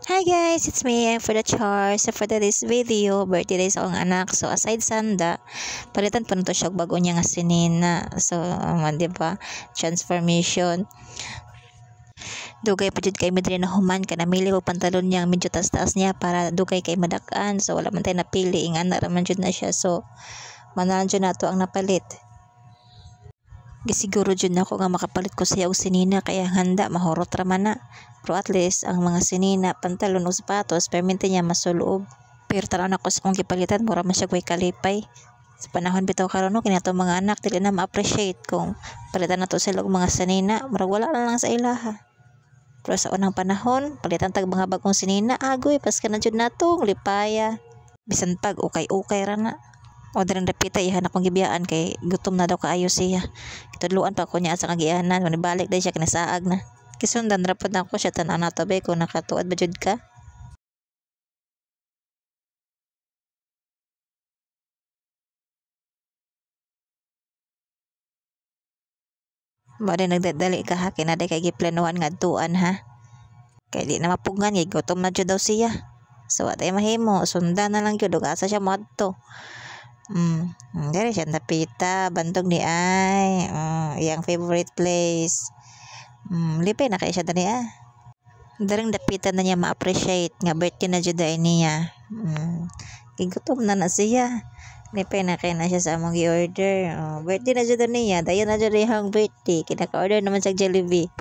Hi guys, it's me for the char. So for this video, birthday days akong anak. So aside sanda, palitan pa na to siya og bago niya nga sinina. So di ba? Transformation. Dugay pa jud kay medre na human ka namili og pantalon niya medyo taas-taas niya para dugay kay madakan. So wala man tay napili, ingana ra man jud na siya. So manalan jud nato ang napalit. Gisiguro jud nako nga makapalit ko siya og sinina kaya handa mahurot ra man na. Pero at least ang mga sinina, pantalon o sapatos, permente niya masuloob. Pero tanaw na ko sa kong gipalitan, mura man siya way kalipay. Sa panahon bitaw karon no, kinato mga anak dili na ma-appreciate kung palitan nato sila og mga sinina, murag wala na lang sa ilaha. Pero sa unang panahon, palitan tag mga bagong sinina, agoy paska na jud natong lipaya. Bisan pag ukay-ukay ra na. O din repita ihan akong gibiyaan kay gutom na daw kaayo siya. Kitudluan pa ko niya sa kagianan, manibalik dai siya kinasaag na. Kisundan ra pud nako siya tan-aw na to be kung nakatuad ba jud ka. Mao nagdadali ka ha kinaday kay giplanuhan nga adtuan ha. Kay di na mapugngan kay gutom na jud daw siya. So atay mahimo sundan na lang jud ug asa siya moadto. Dere siya napita, bantog ni ay. Iyang favorite place. Lipay na kay siya dani ah. Darang dapitan na niya ma-appreciate nga birthday na jud ay niya. Gigutom na siya. Lipay na kay na siya sa among gi-order. Birthday na jud niya, dayon na jud iyang birthday. Kinaka-order naman sa Jollibee.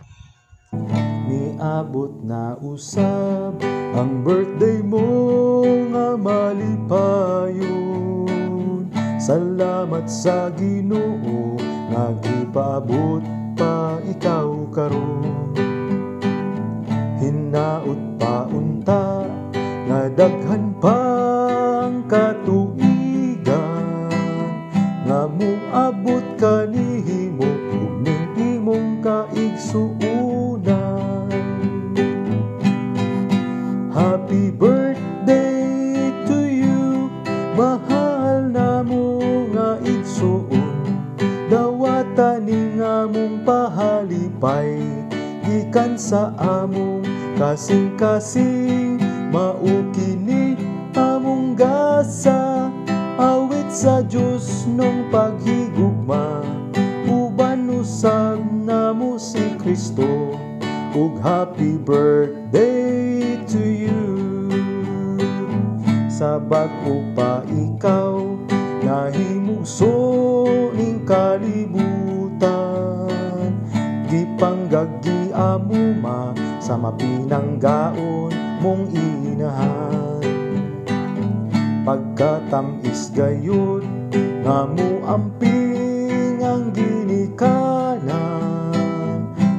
Niabot na usab ang birthday mo nga malipayon. Salamat sa Ginoo nga gipaabot pa ikaw karon. Hinaot pa unta nga daghan pang katuigan nga moabot kanihimo ug ning imong kaigsuunan. Happy birthday to you, mahal na mo nga igsuon. Dawata ning among pahalipay gikan sa among kasing-kasing. Mao kini among gasa, awit sa Dios nung paghigugma. Uban usab namo si Kristo, ug happy birthday to you. Sa bag-o pa ikaw nahimugso ning kalibutan. Gipanggagia mo ma sa mapinanggaon mong inahan. Pagkatamis gayud nga moamping ang ginikanan.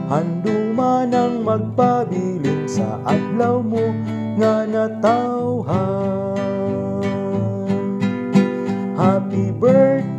Handuman ang magpabilin sa adlaw mo nga natawhan. Happy birthday